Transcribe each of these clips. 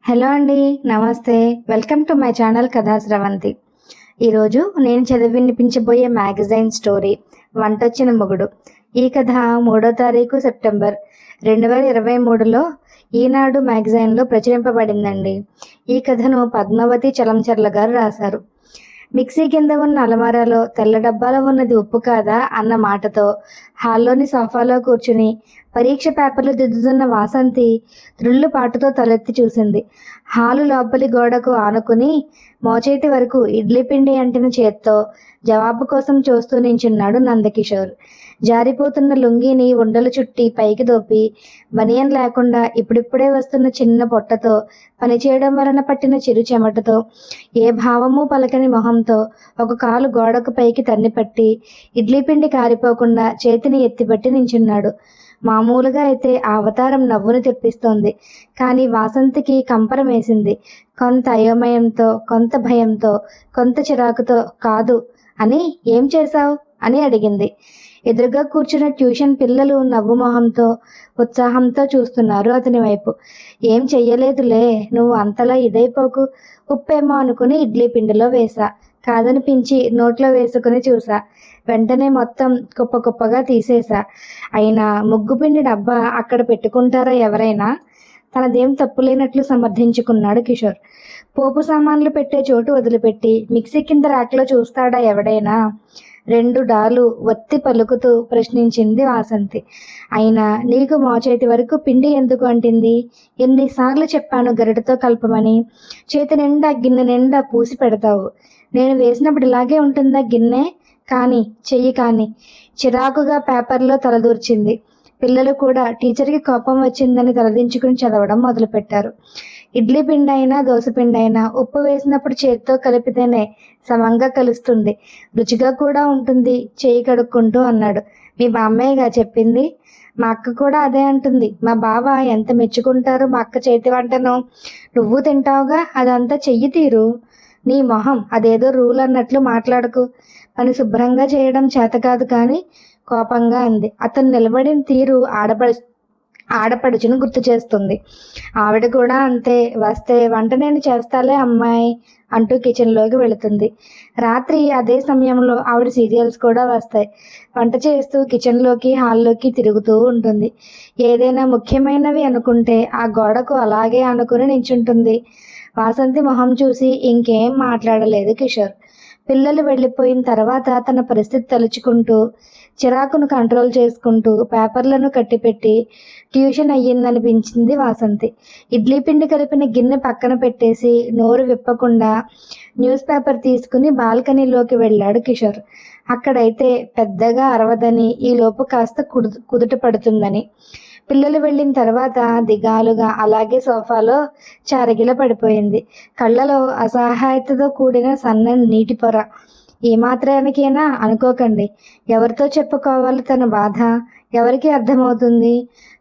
Hello అండి. నమస్తే. Welcome to my channel కథా స్రవంతి. ఈరోజు నేను చదివి వినిపించబోయే మ్యాగజైన్ స్టోరీ 'వంటొచ్చిన మొగుడు'. ఈ కథ 3వ తారీఖు సెప్టెంబర్ 2023లో ఈనాడు మ్యాగజైన్లో ప్రచురింపబడిందండి. ఈ కథను పద్మావతి చలంచర్ల గారు రాశారు. మిక్సీ కింద ఉన్న అలమారాలో తెల్ల డబ్బాలో ఉన్నది ఉప్పు కాదా అన్న మాటతో హాల్లోని సోఫాలో కూర్చుని పరీక్ష పేపర్లు దిద్దుతున్న వాసంతి త్రుళ్ళుపాటుతో తలెత్తి చూసింది. హాలు లోపలి గోడకు ఆనుకుని మోచేతి వరకు ఇడ్లీ పిండి అంటిన చేత్తో జవాబు కోసం చూస్తూ నించున్నాడు నందకిషోర్. జారిపోతున్న లుంగీని ఉండలు చుట్టి పైకి దోపి బనియన్ లేకుండా ఇప్పుడిప్పుడే వస్తున్న చిన్న పొట్టతో పనిచేయడం వలన పట్టిన చిరు చెమటతో ఏ భావము పలకని మొహంతో ఒక కాలు గోడకు పైకి తన్నిపట్టి ఇడ్లీ పిండి కారిపోకుండా చేతిని ఎత్తిపట్టి నించున్నాడు. మామూలుగా అయితే ఆ అవతారం నవ్వును తెప్పిస్తోంది. కానీ వాసంతికి కంపరం వేసింది. కొంత అయోమయంతో, కొంత భయంతో, కొంత చిరాకుతో. కాదు అని ఏం చేశావు అని అడిగింది. ఎదురుగా కూర్చున్న ట్యూషన్ పిల్లలు నవ్వు మొహంతో, ఉత్సాహంతో చూస్తున్నారు అతని వైపు. ఏం చెయ్యలేదులే, నువ్వు అంతలా ఇదైపోకు. ఉప్పేమో అనుకుని ఇడ్లీ పిండిలో వేశా. కాదనిపించి నోట్లో వేసుకుని చూసా. వెంటనే మొత్తం కుప్ప కుప్పగా తీసేశా. అయినా ముగ్గుపిండి డబ్బా అక్కడ పెట్టుకుంటారా ఎవరైనా? తనదేం తప్పులేనట్లు సమర్థించుకున్నాడు కిషోర్. పోపు సామాన్లు పెట్టే చోటు వదిలిపెట్టి మిక్సీ కింద ర్యాక్లో చూస్తాడా ఎవడైనా? 2 డాలు వత్తి పలుకుతూ ప్రశ్నించింది వాసంతి. అయినా నీకు మోచేతి వరకు పిండి ఎందుకు అంటింది? ఎన్నిసార్లు చెప్పాను గరిటతో కలపమని? చేతి నిండా గిన్నె నిండా పూసి పెడతావు. నేను వేసినప్పుడు ఇలాగే ఉంటుందా గిన్నె? కానీ చెయ్యి కానీ. చిరాకుగా పేపర్లో తలదూర్చింది. పిల్లలు కూడా టీచర్కి కోపం వచ్చిందని తలదించుకుని చదవడం మొదలుపెట్టారు. ఇడ్లీ పిండి అయినా దోశ పిండి అయినా ఉప్పు వేసినప్పుడు చేతితో కలిపితేనే సమంగా కలుస్తుంది, రుచిగా కూడా ఉంటుంది. చేయి కడుక్కుంటూ అన్నాడు. మీ బామ్మయ్యగా చెప్పింది? మా అక్క కూడా అదే అంటుంది. మా బావ ఎంత మెచ్చుకుంటారు మా అక్క చేతి వంటను. నువ్వు తింటావుగా, అదంతా చెయ్యి తీరు. నీ మొహం, అదేదో రూల్ అన్నట్లు మాట్లాడకు. పని శుభ్రంగా చేయడం చేత కాదు కానీ కోపంగా అంది. అతను నిలబడిన తీరు ఆడపడుచును గుర్తు చేస్తుంది. ఆవిడ కూడా అంతే. వస్తే వంట నేను చేస్తాలే అమ్మాయి అంటూ కిచెన్లోకి వెళుతుంది. రాత్రి అదే సమయంలో ఆవిడ సీరియల్స్ కూడా వస్తాయి. వంట చేస్తూ కిచెన్లోకి హాల్లోకి తిరుగుతూ ఉంటుంది. ఏదైనా ముఖ్యమైనవి అనుకుంటే ఆ గోడకు అలాగే అనుకుని నించుంటుంది. వాసంతి మొహం చూసి ఇంకేం మాట్లాడలేదు కిషోర్. పిల్లలు వెళ్ళిపోయిన తర్వాత తన పరిస్థితి తలుచుకుంటూ చిరాకును కంట్రోల్ చేసుకుంటూ పేపర్లను కట్టిపెట్టి ట్యూషన్ అయ్యిందనిపించింది వాసంతి. ఇడ్లీ పిండి కలిపిన గిన్నె పక్కన పెట్టేసి నోరు విప్పకుండా న్యూస్ పేపర్ తీసుకుని బాల్కనీలోకి వెళ్ళాడు కిషోర్. అక్కడైతే పెద్దగా అరవదని, ఈలోపు కాస్త కుదుట పడుతుందని. పిల్లలు వెళ్ళిన తర్వాత దిగాలుగా అలాగే సోఫాలో చారగిల పడిపోయింది. కళ్ళలో అసహాయతతో కూడిన సన్నని నీటి పొర. ఏ మాత్రానికైనా అనుకోకండి. ఎవరితో చెప్పుకోవాలి తన బాధ? ఎవరికి అర్థమవుతుంది?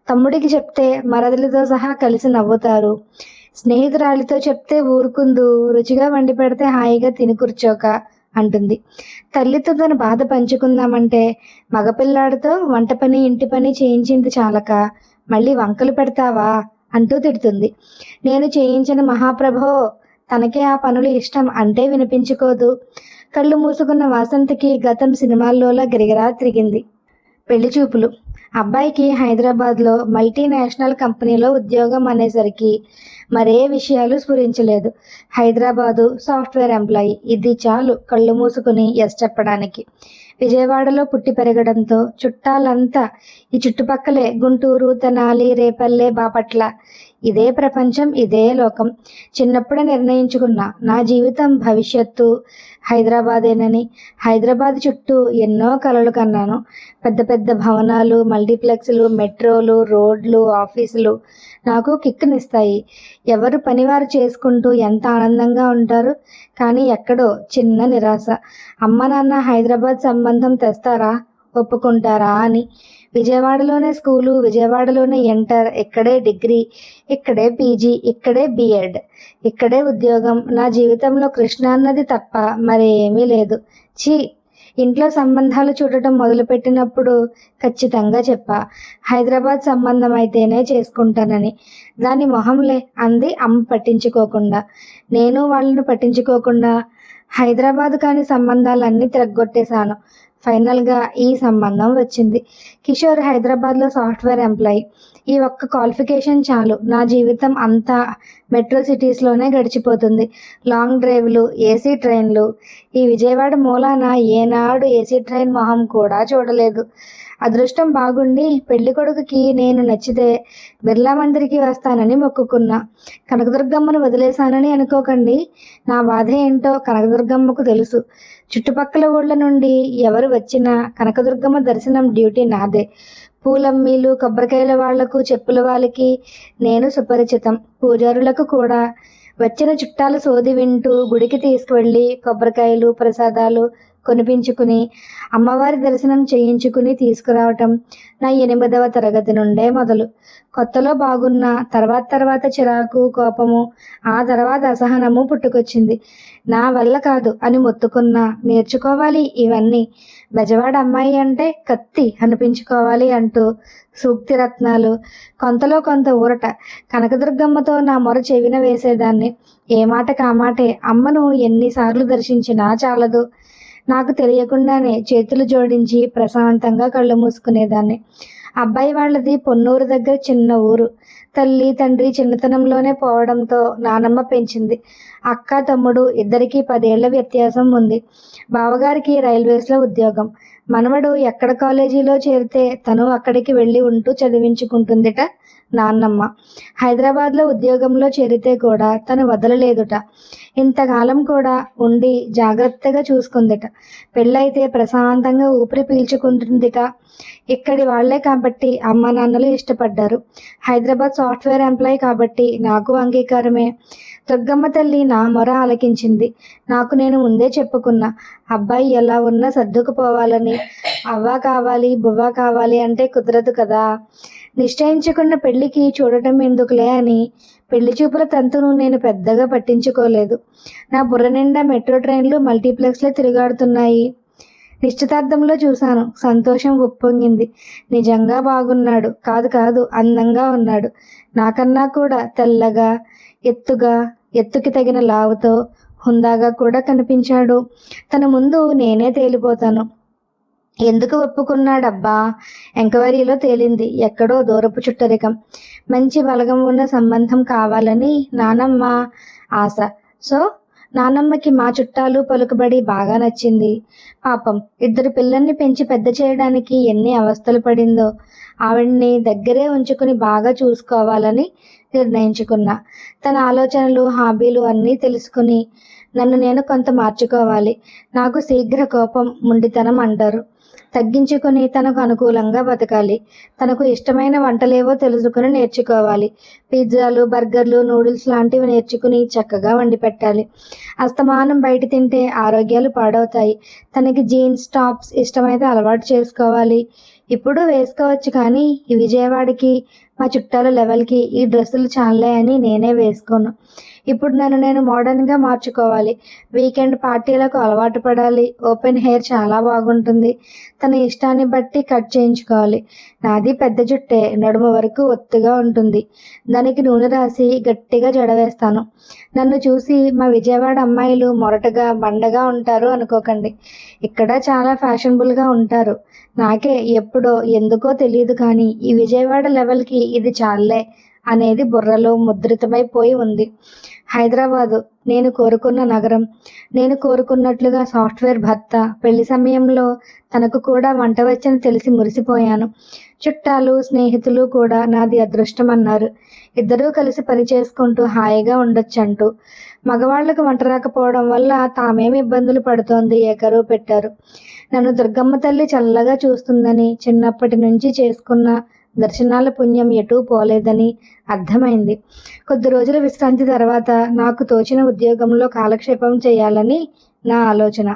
తమ్ముడికి చెప్తే మరదలితో సహా కలిసి నవ్వుతారు. స్నేహితురాలితో చెప్తే ఊరుకుందు, రుచిగా వండి పెడితే హాయిగా తిని కూర్చోక అంటుంది. తల్లితో తన బాధ పంచుకుందామంటే మగపిల్లాడితో వంట పని ఇంటి పని చేయించింది చాలక మళ్ళీ వంకలు పెడతావా అంటూ తిడుతుంది. నేను చేయించిన మహాప్రభో, తనకే ఆ పనులు ఇష్టం అంటే వినిపించుకోదు. కళ్ళు మూసుకున్న వాసంతికి గతం సినిమాల్లోలా గిరిగిరా తిరిగింది. పెళ్లి చూపులు. అబ్బాయికి హైదరాబాద్లో మల్టీనేషనల్ కంపెనీలో ఉద్యోగం అనేసరికి మరే విషయాలు స్ఫురించలేదు. హైదరాబాదు, సాఫ్ట్వేర్ ఎంప్లాయీ, ఇది చాలు కళ్ళు మూసుకుని ఎస్ చెప్పడానికి. విజయవాడలో పుట్టి పెరగడంతో చుట్టాలంతా ఈ చుట్టుపక్కలే. గుంటూరు, తెనాలి, రేపల్లె, బాపట్ల. ఇదే ప్రపంచం, ఇదే లోకం. చిన్నప్పుడే నిర్ణయించుకున్నా నా జీవితం భవిష్యత్తు హైదరాబాదేనని. హైదరాబాద్ చుట్టూ ఎన్నో కలలు కన్నాను. పెద్ద పెద్ద భవనాలు, మల్టీప్లెక్స్లు, మెట్రోలు, రోడ్లు, ఆఫీసులు నాకు కిక్కునిస్తాయి. ఎవరు పనివారు చేసుకుంటూ ఎంత ఆనందంగా ఉంటారు. కానీ ఎక్కడో చిన్న నిరాశ. అమ్మ నాన్న హైదరాబాద్ సంబంధం తెస్తారా, ఒప్పుకుంటారా అని. విజయవాడలోనే స్కూలు, విజయవాడలోనే ఇంటర్, ఇక్కడే డిగ్రీ, ఇక్కడే పీజీ, ఇక్కడే బిఎడ్, ఇక్కడే ఉద్యోగం. నా జీవితంలో కృష్ణ అన్నది తప్ప మరేమీ లేదు. ఛీ, ఇంట్లో సంబంధాలు చూడటం మొదలుపెట్టినప్పుడు ఖచ్చితంగా చెప్పా, హైదరాబాద్ సంబంధం అయితేనే చేసుకుంటానని. దాని మొహంలే అంది అమ్మ పట్టించుకోకుండా. నేను వాళ్ళను పట్టించుకోకుండా హైదరాబాద్ కాని సంబంధాలన్నీ తిరగొట్టేశాను. ఫైనల్గా ఈ సంబంధం వచ్చింది. కిషోర్ హైదరాబాద్లో సాఫ్ట్వేర్ ఎంప్లాయీ. ఈ ఒక్క క్వాలిఫికేషన్ చాలు, నా జీవితం అంతా మెట్రో సిటీస్లోనే గడిచిపోతుంది. లాంగ్ డ్రైవ్లు, ఏసీ ట్రైన్లు. ఈ విజయవాడ మూలాన ఏనాడు ఏసీ ట్రైన్ మొహం కూడా చూడలేదు. అదృష్టం బాగుండి పెళ్లి కొడుకుకి నేను నచ్చితే బిర్లా మందిరికి వస్తానని మొక్కుకున్నా. కనకదుర్గమ్మను వదిలేశానని అనుకోకండి. నా బాధ ఏంటో కనకదుర్గమ్మకు తెలుసు. చుట్టుపక్కల ఊళ్ళ నుండి ఎవరు వచ్చినా కనకదుర్గమ్మ దర్శనం డ్యూటీ నాదే. పూలమ్మీలు, కొబ్బరికాయల వాళ్లకు, చెప్పుల వాళ్ళకి నేను సుపరిచితం. పూజారులకు కూడా. వచ్చిన చుట్టాలు సోది వింటూ గుడికి తీసుకువెళ్ళి కొబ్బరికాయలు, ప్రసాదాలు కొనిపించుకుని అమ్మవారి దర్శనం చేయించుకుని తీసుకురావటం నా 8వ తరగతి నుండే మొదలు. కొత్తలో బాగున్న తర్వాత చిరాకు, కోపము, ఆ తర్వాత అసహనము పుట్టుకొచ్చింది. నా వల్ల కాదు అని మొత్తుకున్నా. నేర్చుకోవాలి ఇవన్నీ. బెజవాడ అమ్మాయి అంటే కత్తి అనిపించుకోవాలి అంటూ సూక్తి రత్నాలు, కొంతలో కొంత ఊరట. కనకదుర్గమ్మతో నా మొర చెవిన వేసేదాన్ని. ఏ మాట కామాటే. అమ్మను ఎన్నిసార్లు దర్శించినా చాలదు. నాకు తెలియకుండానే చేతులు జోడించి ప్రశాంతంగా కళ్ళు మూసుకునేదాన్ని. అబ్బాయి వాళ్ళది పొన్నూరు దగ్గర చిన్న ఊరు. తల్లి తండ్రి చిన్నతనంలోనే పోవడంతో నానమ్మ పెంచింది. అక్క తమ్ముడు ఇద్దరికీ 10 ఏళ్ల వ్యత్యాసం ఉంది. బావగారికి రైల్వేస్లో ఉద్యోగం. మనవడు ఎక్కడ కాలేజీలో చేరితే తను అక్కడికి వెళ్ళి ఉంటూ చదివించుకుంటుందిట నాన్నమ్మ. హైదరాబాద్లో ఉద్యోగంలో చేరితే కూడా తను వదలలేదుట. ఇంతకాలం కూడా ఉండి జాగ్రత్తగా చూసుకుందిట. పెళ్ళైతే ప్రశాంతంగా ఊపిరి పీల్చుకుంటుందిట. ఇక్కడి వాళ్లే కాబట్టి అమ్మ నాన్నలు ఇష్టపడ్డారు. హైదరాబాద్ సాఫ్ట్వేర్ ఎంప్లాయీ కాబట్టి నాకు అంగీకారమే. దుర్గమ్మ తల్లి నా మొర ఆలకించింది. నాకు నేను ముందే చెప్పుకున్నా, అబ్బాయి ఎలా ఉన్నా సర్దుకుపోవాలని. అవ్వ కావాలి, బువ్వ కావాలి అంటే కుదరదు కదా. నిశ్చయించుకున్న పెళ్లికి చూడటం ఎందుకులే అని పెళ్లి చూపుల తంతును నేను పెద్దగా పట్టించుకోలేదు. నా బుర్ర నిండా మెట్రో ట్రైన్లు, మల్టీప్లెక్స్లే తిరుగాడుతున్నాయి. నిశ్చితార్థంలో చూశాను. సంతోషం ఉప్పొంగింది. నిజంగా బాగున్నాడు. కాదు అందంగా ఉన్నాడు. నాకన్నా కూడా తెల్లగా, ఎత్తుకి తగిన లావుతో హుందాగా కూడా కనిపించాడు. తన ముందు నేనే తేలిపోతాను. ఎందుకు ఒప్పుకున్నాడబ్బా? ఎంక్వైరీలో తేలింది. ఎక్కడో దూరపు చుట్టరికం. మంచి బలగం ఉన్న సంబంధం కావాలని నానమ్మ ఆశ. సో నానమ్మకి మా చుట్టాలు పలుకుబడి బాగా నచ్చింది. పాపం 2 పిల్లల్ని పెంచి పెద్ద చేయడానికి ఎన్ని అవస్థలు పడిందో. ఆవిడ్ని దగ్గరే ఉంచుకుని బాగా చూసుకోవాలని నిర్ణయించుకున్నా. తన ఆలోచనలు, హాబీలు అన్నీ తెలుసుకుని నన్ను నేను కొంత మార్చుకోవాలి. నాకు శీఘ్ర కోపం, మొండితనం అంటారు. తగ్గించుకొని తనకు అనుకూలంగా బతకాలి. తనకు ఇష్టమైన వంటలేవో తెలుసుకుని నేర్చుకోవాలి. పిజ్జాలు, బర్గర్లు, నూడిల్స్ లాంటివి నేర్చుకుని చక్కగా వండి పెట్టాలి. అస్తమానం బయట తింటే ఆరోగ్యాలు పాడవుతాయి. తనకి జీన్స్, టాప్స్ ఇష్టమైతే అలవాటు చేసుకోవాలి. ఇప్పుడు వేసుకోవచ్చు, కానీ ఈ విజయవాడకి, మా చుట్టాల లెవెల్కి ఈ డ్రెస్సులు చాలే అని నేనే వేసుకోను. ఇప్పుడు నన్ను నేను మోడర్న్గా మార్చుకోవాలి. వీకెండ్ పార్టీలకు అలవాటు పడాలి. ఓపెన్ హెయిర్ చాలా బాగుంటుంది. తన ఇష్టాన్ని బట్టి కట్ చేయించుకోవాలి. నాది పెద్ద జుట్టే, నడుము వరకు ఒత్తుగా ఉంటుంది. దానికి నూనె రాసి గట్టిగా జడవేస్తాను. నన్ను చూసి మా విజయవాడ అమ్మాయిలు మొరటగా, బండగా ఉంటారు అనుకోకండి. ఇక్కడ చాలా ఫ్యాషనబుల్గా ఉంటారు. నాకే ఎప్పుడో ఎందుకో తెలియదు, కానీ ఈ విజయవాడ లెవెల్కి ఇది చాలే అనేది బుర్రలో ముద్రితమైపోయి ఉంది. హైదరాబాదు నేను కోరుకున్న నగరం. నేను కోరుకున్నట్లుగా సాఫ్ట్వేర్ భర్త. పెళ్లి సమయంలో తనకు కూడా వంట వచ్చని తెలిసి మురిసిపోయాను. చుట్టాలు, స్నేహితులు కూడా నాది అదృష్టం అన్నారు. ఇద్దరూ కలిసి పని చేసుకుంటూ హాయిగా ఉండొచ్చంటూ. మగవాళ్లకు వంట రాకపోవడం వల్ల తామేమి ఇబ్బందులు పడుతోంది ఏకరువు పెట్టారు. నన్ను దుర్గమ్మ తల్లి చల్లగా చూస్తుందని, చిన్నప్పటి నుంచి చేసుకున్న దర్శనాల పుణ్యం ఎటూ పోలేదని అర్థమైంది. కొద్ది రోజుల విశ్రాంతి తర్వాత నాకు తోచిన ఉద్యోగంలో కాలక్షేపం చేయాలని నా ఆలోచన.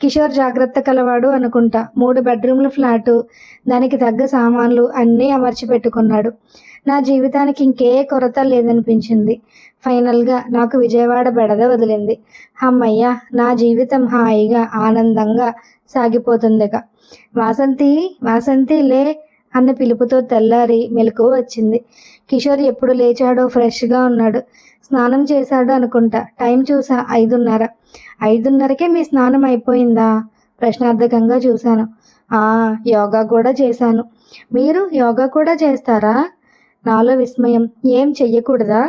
కిషోర్ జాగ్రత్త కలవాడు అనుకుంటా. 3 బెడ్రూమ్ల ఫ్లాటు, దానికి తగ్గ సామాన్లు అన్నీ అమర్చి పెట్టుకున్నాడు. నా జీవితానికి ఇంకే కొరత లేదనిపించింది. ఫైనల్గా నాకు విజయవాడ బెడద వదిలింది. అమ్మయ్య, నా జీవితం హాయిగా ఆనందంగా సాగిపోతుందిగా. వాసంతి, వాసంతి లే అన్న పిలుపుతో తెల్లారి మెలకువ వచ్చింది. కిషోర్ ఎప్పుడు లేచాడో ఫ్రెష్గా ఉన్నాడు. స్నానం చేశాడు అనుకుంటా. టైం చూసా 5:30. 5:30కే మీ స్నానం అయిపోయిందా? ప్రశ్నార్థకంగా చూశాను. యోగా కూడా చేశాను. మీరు యోగా కూడా చేస్తారా? నాలో విస్మయం. ఏం చెయ్యకూడదా?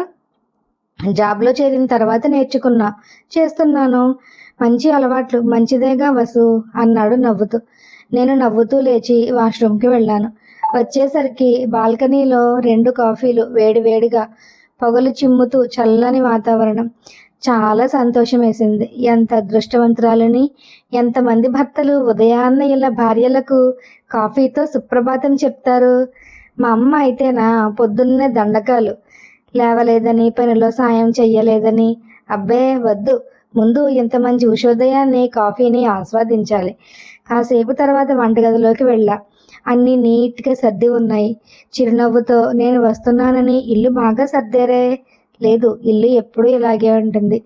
జాబ్లో చేరిన తర్వాత నేర్చుకున్నా, చేస్తున్నాను. మంచి అలవాట్లు, మంచిదేగా వసు అన్నాడు నవ్వుతూ. నేను నవ్వుతూ లేచి వాష్రూమ్కి వెళ్ళాను. వచ్చేసరికి బాల్కనీలో 2 కాఫీలు వేడివేడిగా, పొగలు చిమ్ముతూ చల్లని వాతావరణం. చాలా సంతోషం వేసింది. ఎంత అదృష్టవంతురాలని! ఎంతమంది భర్తలు ఉదయాన్న ఇలా భార్యలకు కాఫీతో సుప్రభాతం చెప్తారు. మా అమ్మ అయితేనా పొద్దున్నే దండకాలు. లేవలేదని, పనిలో సాయం చెయ్యలేదని. అబ్బే వద్దు, ముందు ఇంత మంచి ఉషోదయాన్ని, కాఫీని ఆస్వాదించాలి. కాసేపు తర్వాత వంటగదిలోకి వెళ్ళా. అన్నీ నీట్గా సర్ది ఉన్నాయి. చిరునవ్వుతో నేను వస్తున్నానని ఇల్లు బాగా సర్దారే. లేదు, ఇల్లు ఎప్పుడూ ఇలాగే ఉంటుంది.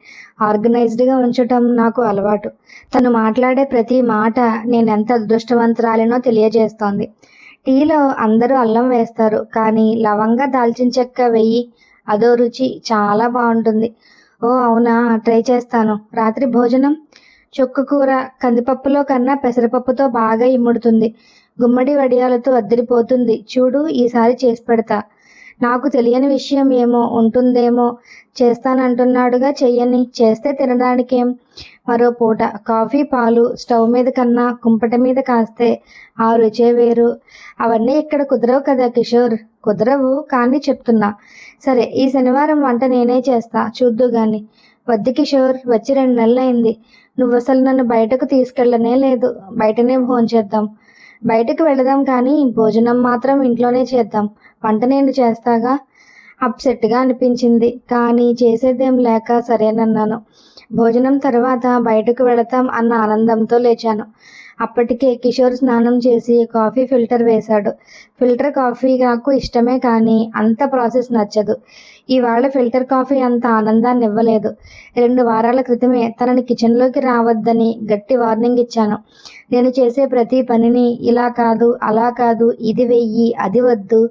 ఆర్గనైజ్డ్గా ఉంచటం నాకు అలవాటు. తను మాట్లాడే ప్రతి మాట నేనెంత అదృష్టవంతురాలినో తెలియజేస్తోంది. టీలో అందరూ అల్లం వేస్తారు, కానీ లవంగా దాల్చిన చెక్క వెయ్యి, అదో రుచి, చాలా బాగుంటుంది. ఓ అవునా, ట్రై చేస్తాను. రాత్రి భోజనం? చుక్క కూర, కందిపప్పులో కన్నా పెసరపప్పుతో బాగా ఇమ్ముడుతుంది. గుమ్మడి వడియాలతో అద్దరిపోతుంది. చూడు, ఈసారి చేసి పెడతా. నాకు తెలియని విషయం ఏమో ఉంటుందేమో. చేస్తానంటున్నాడుగా, చెయ్యని. చేస్తే తినడానికేం. మరో పూట కాఫీ, పాలు స్టవ్ మీద కన్నా కుంపట మీద కాస్తే ఆ రుచే వేరు. అవన్నీ ఇక్కడ కుదరవు కదా కిషోర్. కుదరవు, కానీ చెప్తున్నా. సరే, ఈ శనివారం వంట నేనే చేస్తా, చూద్దు గాని. వద్దు కిషోర్, వచ్చి 2 నెలలైంది. నువ్వు అసలు నన్ను బయటకు తీసుకెళ్ళనే లేదు. బయటనే భోంచేద్దాం. బయటకు వెళదాం, కానీ భోజనం మాత్రం ఇంట్లోనే చేద్దాం. వంట నేను చేస్తాగా. అప్సెట్గా అనిపించింది, కానీ చేసేదేం లేక సరేనన్నాను. భోజనం తర్వాత బయటకు వెళతాం అన్న ఆనందంతో లేచాను. అప్పటికే కిషోర్ స్నానం చేసి కాఫీ ఫిల్టర్ వేశాడు. ఫిల్టర్ కాఫీ నాకు ఇష్టమే, కానీ అంత ప్రాసెస్ నచ్చదు. ఇవాళ ఫిల్టర్ కాఫీ అంత ఆనందాన్ని ఇవ్వలేదు. 2 వారాల క్రితమే తనని కిచెన్లోకి రావద్దని గట్టి వార్నింగ్ ఇచ్చాను. నేను చేసే ప్రతి పనిని ఇలా కాదు, అలా కాదు, ఇది వెయ్యి, అది వద్దు,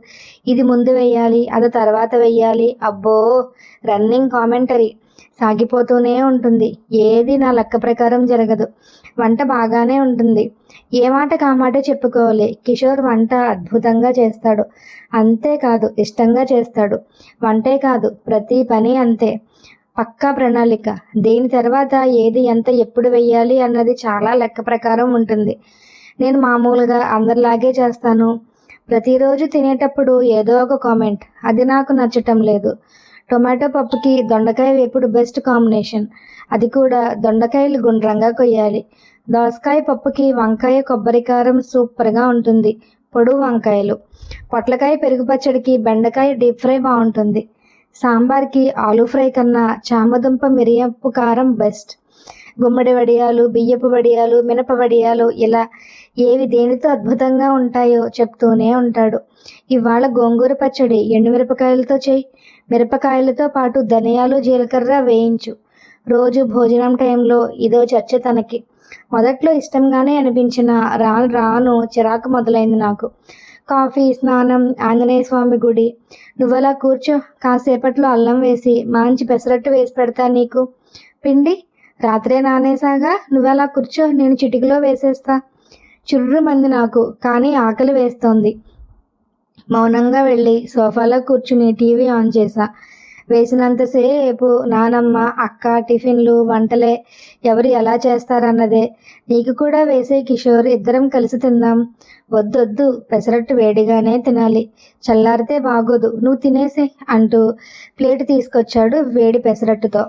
ఇది ముందు వెయ్యాలి, అది తర్వాత వెయ్యాలి. అబ్బో, రన్నింగ్ కామెంటరీ సాగిపోతూనే ఉంటుంది. ఏది నా లెక్క ప్రకారం జరగదు. వంట బాగానే ఉంటుంది. ఏ మాట కామాటే చెప్పుకోవాలి. కిషోర్ వంట అద్భుతంగా చేస్తాడు. అంతేకాదు, ఇష్టంగా చేస్తాడు. వంటే కాదు, ప్రతి పని అంతే. పక్కా ప్రణాళిక. దేని తర్వాత ఏది ఎంత ఎప్పుడు వెయ్యాలి అన్నది చాలా లెక్క ప్రకారం ఉంటుంది. నేను మామూలుగా అందరిలాగే చేస్తాను. ప్రతిరోజు తినేటప్పుడు ఏదో ఒక కామెంట్. అది నాకు నచ్చటం లేదు. టొమాటో పప్పుకి దొండకాయ వేపుడు బెస్ట్ కాంబినేషన్. అది కూడా దొండకాయలు గుండ్రంగా కొయ్యాలి. దోసకాయ పప్పుకి వంకాయ కొబ్బరికారం సూపర్గా ఉంటుంది. పొడుగు వంకాయలు. పొట్లకాయ పెరుగు పచ్చడికి బెండకాయ డీప్ ఫ్రై బాగుంటుంది. సాంబార్కి ఆలూ ఫ్రై కన్నా చామదుంప మిరియపు కారం బెస్ట్. గుమ్మడి వడియాలు, బియ్యపు వడియాలు, మినప వడియాలు, ఇలా ఏవి దేనితో అద్భుతంగా ఉంటాయో చెప్తూనే ఉంటాడు. ఇవాళ గోంగూర పచ్చడి ఎండుమిరపకాయలతో చేయి. మిరపకాయలతో పాటు ధనియాలు, జీలకర్ర వేయించు. రోజు భోజనం టైంలో ఇదో చర్చ తనకి. మొదట్లో ఇష్టంగానే అనిపించిన రాను రాను చిరాకు మొదలైంది నాకు. కాఫీ, స్నానం, ఆంజనేయ స్వామి గుడి. నువ్వలా కూర్చో, కాసేపట్లో అల్లం వేసి మంచి పెసరట్టు వేసి పెడతా నీకు. పిండి రాత్రే నానేసాగా. నువ్వలా కూర్చో, నేను చిటికలో వేసేస్తా. చుర్రుమంది నాకు, కానీ ఆకలి వేస్తోంది. మౌనంగా వెళ్ళి సోఫాలో కూర్చుని టీవీ ఆన్ చేశా. వేసినంతసేపు నానమ్మ, అక్క, టిఫిన్లు, వంటలే. ఎవరు ఎలా చేస్తారన్నదే. నీకు కూడా వేసే కిషోర్, ఇద్దరం కలిసి తిందాం. వద్దొద్దు, పెసరట్టు వేడిగానే తినాలి. చల్లారితే బాగోదు, నువ్వు తినేసే అంటూ ప్లేట్ తీసుకొచ్చాడు వేడి పెసరట్టుతో.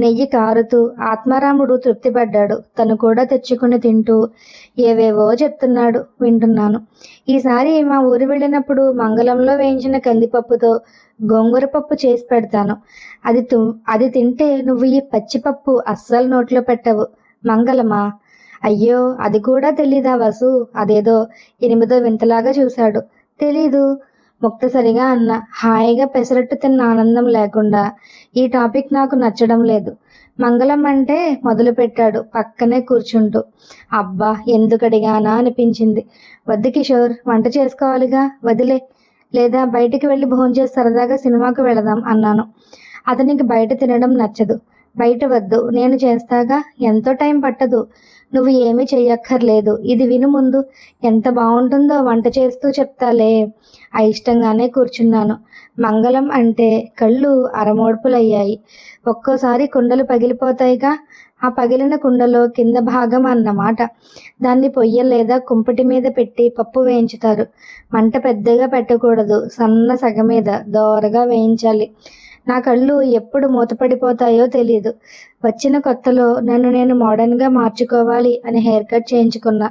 నెయ్యి కారుతూ ఆత్మారాముడు తృప్తిపడ్డాడు. తను కూడా తెచ్చుకుని తింటూ ఏవేవో చెప్తున్నాడు, వింటున్నాను. ఈసారి మా ఊరు వెళ్ళినప్పుడు మంగళంలో వేయించిన కందిపప్పుతో గోంగూర పప్పు చేసి పెడతాను. అది తింటే నువ్వు ఈ పచ్చిపప్పు అస్సలు నోట్లో పెట్టవు. మంగళమా? అయ్యో, అది కూడా తెలీదా వసు? అదేదో 8వ వింతలాగా చూశాడు. తెలీదు. ముక్తసరిగా అన్న. హాయిగా పెసరట్టు తిన్న ఆనందం లేకుండా ఈ టాపిక్ నాకు నచ్చడం లేదు. మంగళం అంటే మొదలుపెట్టాడు పక్కనే కూర్చుంటూ. అబ్బా, ఎందుకు అడిగానా అనిపించింది. వద్దు కిషోర్, వంట చేసుకోవాలిగా, వదిలే. లేదా బయటికి వెళ్ళి భోంచేసి సరదాగా సినిమాకు వెళదాం అన్నాను. అతనికి బయట తినడం నచ్చదు. బయట వద్దు, నేను చేస్తాగా, ఎంతో టైం పట్టదు, నువ్వు ఏమీ చెయ్యక్కర్లేదు, ఇది విను ముందు, ఎంత బాగుంటుందో వంట చేస్తూ చెప్తాలే. అయిష్టంగానే కూర్చున్నాను. మంగళం అంటే కళ్ళు అరమోడ్పులయ్యాయి. ఒక్కోసారి కుండలు పగిలిపోతాయిగా, ఆ పగిలిన కుండలో కింద భాగం అన్నమాట. దాన్ని పొయ్య లేదా కుంపటి మీద పెట్టి పప్పు వేయించుతారు. మంట పెద్దగా పెట్టకూడదు, సన్న సగ మీద దోరగా వేయించాలి. నా కళ్ళు ఎప్పుడు మూతపడిపోతాయో తెలియదు. వచ్చిన కొత్తలో నన్ను నేను మోడర్న్గా మార్చుకోవాలి అని హెయిర్ కట్ చేయించుకున్నా.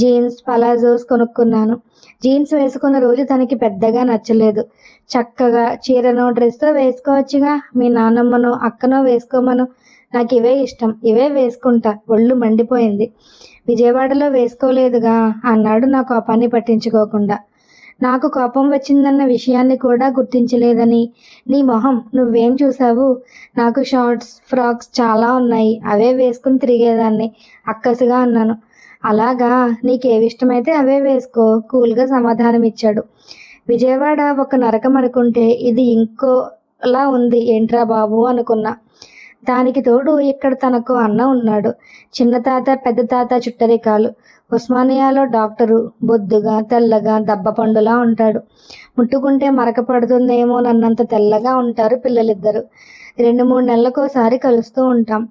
జీన్స్ పలాజోస్ కొనుక్కున్నాను. జీన్స్ వేసుకున్న రోజు తనకి పెద్దగా నచ్చలేదు. చక్కగా చీరనో డ్రెస్తో వేసుకోవచ్చుగా, మీ నాన్నమ్మనో అక్కనో వేసుకోమను, నాకు ఇవే ఇష్టం, ఇవే వేసుకుంటా, ఒళ్ళు మండిపోయింది. విజయవాడలో వేసుకోలేదుగా అన్నాడు నా కోపాన్ని పట్టించుకోకుండా. నాకు కోపం వచ్చిందన్న విషయాన్ని కూడా గుర్తించలేదని, నీ మొహం, నువ్వేం చూసావు, నాకు షార్ట్స్ ఫ్రాక్స్ చాలా ఉన్నాయి, అవే వేసుకుని తిరిగేదాన్ని అక్కసుగా అన్నాను. అలాగా, నీకేవిష్టమైతే అవే వేసుకో, కూల్గా సమాధానం ఇచ్చాడు. విజయవాడ ఒక నరకం అనుకుంటే ఇది ఇంకోలా ఉంది ఏంట్రా బాబు అనుకున్నా. దానికి తోడు ఇక్కడ తనకు అన్న ఉన్నాడు. చిన్న తాత పెద్ద తాత చుట్టరికాలు. ఉస్మానియాలో డాక్టరు, బొద్దుగా తెల్లగా దబ్బపండులా ఉంటాడు. ముట్టుకుంటే మరక పడుతుందేమోనన్నంత తెల్లగా ఉంటారు పిల్లలిద్దరు. 2-3 నెలలకోసారి కలుస్తూ ఉంటాం.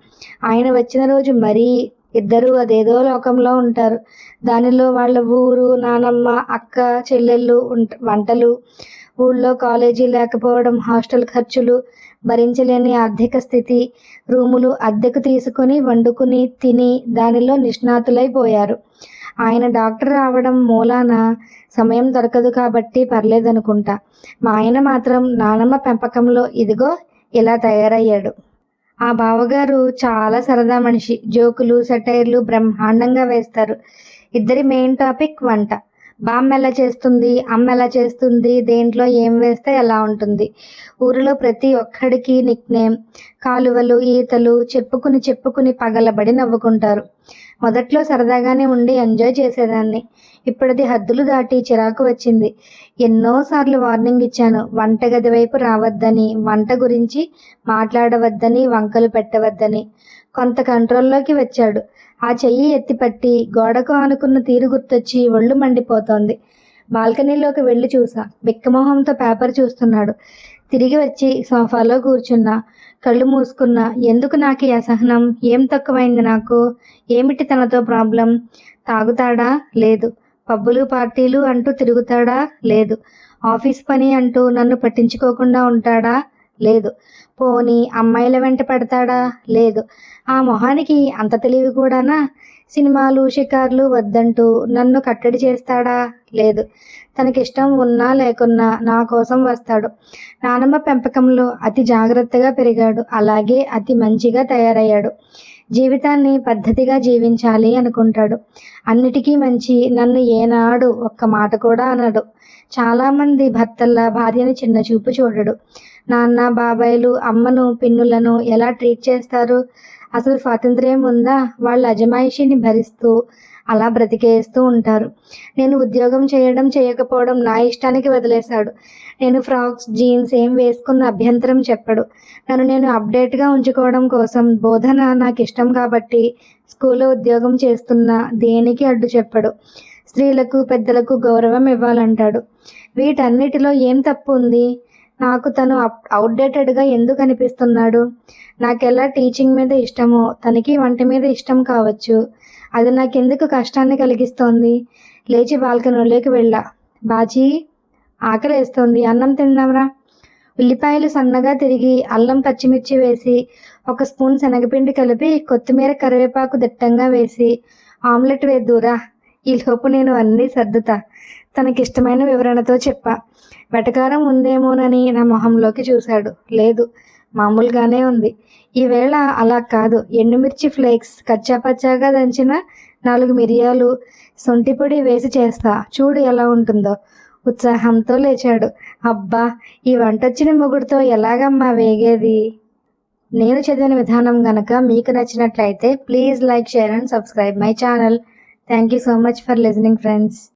ఆయన వచ్చిన రోజు మరీ ఇద్దరు అదేదో లోకంలో ఉంటారు. దానిలో వాళ్ళ ఊరు, నానమ్మ, అక్క, చెల్లెళ్ళు, వంటలు, ఊళ్ళో కాలేజీ లేకపోవడం, హాస్టల్ ఖర్చులు, భరించలేని ఆర్థిక స్థితి, రూములు అద్దెకు తీసుకుని వండుకుని తిని దానిలో నిష్ణాతులైపోయారు. ఆయన డాక్టర్ రావడం మూలాన సమయం దొరకదు కాబట్టి పర్లేదనుకుంటా. మా ఆయన మాత్రం నానమ్మ పెంపకంలో ఇదిగో ఇలా తయారయ్యాడు. ఆ బావగారు చాలా సరదా మనిషి. జోకులు సెటైర్లు బ్రహ్మాండంగా వేస్తారు. ఇద్దరి మెయిన్ టాపిక్ వంట. బామ్మ ఎలా చేస్తుంది, అమ్మ ఎలా చేస్తుంది, దేంట్లో ఏం వేస్తే ఎలా ఉంటుంది. ఊరిలో ప్రతి ఒక్కడికి నిక్నేమ్. కాలువలు ఈతలు చెప్పుకుని పగలబడి నవ్వుకుంటారు. మొదట్లో సరదాగానే ఉండి ఎంజాయ్ చేసేదాన్ని. ఇప్పుడది హద్దులు దాటి చిరాకు వచ్చింది. ఎన్నోసార్లు వార్నింగ్ ఇచ్చాను, వంటగది వైపు రావద్దని, వంట గురించి మాట్లాడవద్దని, వంకలు పెట్టవద్దని. కొంత కంట్రోల్లోకి వచ్చాడు. ఆ చెయ్యి ఎత్తిపట్టి గోడకు ఆనుకున్న తీరు గుర్తొచ్చి ఒళ్ళు మండిపోతోంది. బాల్కనీలోకి వెళ్ళి చూసా. బిక్కమొహంతో పేపర్ చూస్తున్నాడు. తిరిగి వచ్చి సోఫాలో కూర్చున్నా. కళ్ళు మూసుకున్నా. ఎందుకు నాకు ఈ అసహనం? ఏం తక్కువైంది నాకు? ఏమిటి తనతో ప్రాబ్లం? తాగుతాడా? లేదు. పబ్బులు పార్టీలు అంటూ తిరుగుతాడా? లేదు. ఆఫీస్ పని అంటూ నన్ను పట్టించుకోకుండా ఉంటాడా? లేదు. పోనీ అమ్మాయిల వెంట పడతాడా? లేదు. ఆ మొహానికి అంత తెలివి కూడానా? సినిమాలు షికార్లు వద్దంటూ నన్ను కట్టడి చేస్తాడా? లేదు. తనకిష్టం ఉన్నా లేకున్నా నా కోసం వస్తాడు. నానమ్మ పెంపకంలో అతి జాగ్రత్తగా పెరిగాడు. అలాగే అతి మంచిగా తయారయ్యాడు. జీవితాన్ని పద్ధతిగా జీవించాలి అనుకుంటాడు. అన్నిటికీ మంచి. నన్ను ఏనాడు ఒక్క మాట కూడా అనడు. చాలామంది భర్తల్లా భార్యని చిన్న చూపు చూడడు. నాన్న బాబాయిలు అమ్మను పిన్నులను ఎలా ట్రీట్ చేస్తారు? అసలు స్వాతంత్ర్యం ఉందా? వాళ్ళ అజమాయిషిని భరిస్తూ అలా బ్రతికేస్తూ ఉంటారు. నేను ఉద్యోగం చేయకపోవడం నా ఇష్టానికి వదిలేశాడు. నేను ఫ్రాక్స్ జీన్స్ ఏం వేసుకున్న అభ్యంతరం చెప్పడు. నన్ను నేను అప్డేట్గా ఉంచుకోవడం కోసం బోధన నాకు ఇష్టం కాబట్టి స్కూల్లో ఉద్యోగం చేస్తున్నా దేనికి అడ్డు చెప్పడు. స్త్రీలకు పెద్దలకు గౌరవం ఇవ్వాలంటాడు. వీటన్నిటిలో ఏం తప్పు ఉంది? నాకు తను అవుట్డేటెడ్గా ఎందుకు అనిపిస్తున్నాడు? నాకెలా టీచింగ్ మీద ఇష్టమో తనకి వంట మీద ఇష్టం కావచ్చు. అది నాకెందుకు కష్టాన్ని కలిగిస్తోంది? లేచి బాల్కనీలోకి వెళ్ళా. బాజీ, ఆకలేస్తోంది, అన్నం తిందాంరా. ఉల్లిపాయలు సన్నగా తిరిగి అల్లం పచ్చిమిర్చి వేసి 1 స్పూన్ శనగపిండి కలిపి కొత్తిమీర కరివేపాకు దిట్టంగా వేసి ఆమ్లెట్ వేద్దురా. ఈలోపు నేను అన్నీ సర్దుతా. తనకిష్టమైన వివరణతో చెప్పా. వెటకారం ఉందేమోనని నా మొహంలోకి చూశాడు. లేదు, మామూలుగానే ఉంది. ఈవేళ అలా కాదు. ఎండుమిర్చి ఫ్లేక్స్ కచ్చాపచ్చాగా దంచిన 4 మిరియాలు, శొంఠి పొడి వేసి చేస్తా. చూడు ఎలా ఉంటుందో. ఉత్సాహంతో లేచాడు. అబ్బా, ఈ వంటొచ్చిన మొగుడుతో ఎలాగమ్మా వేగేది? నేను చదివిన విధానం గనక మీకు నచ్చినట్లయితే please like, share and subscribe my channel. Thank you so much for listening friends.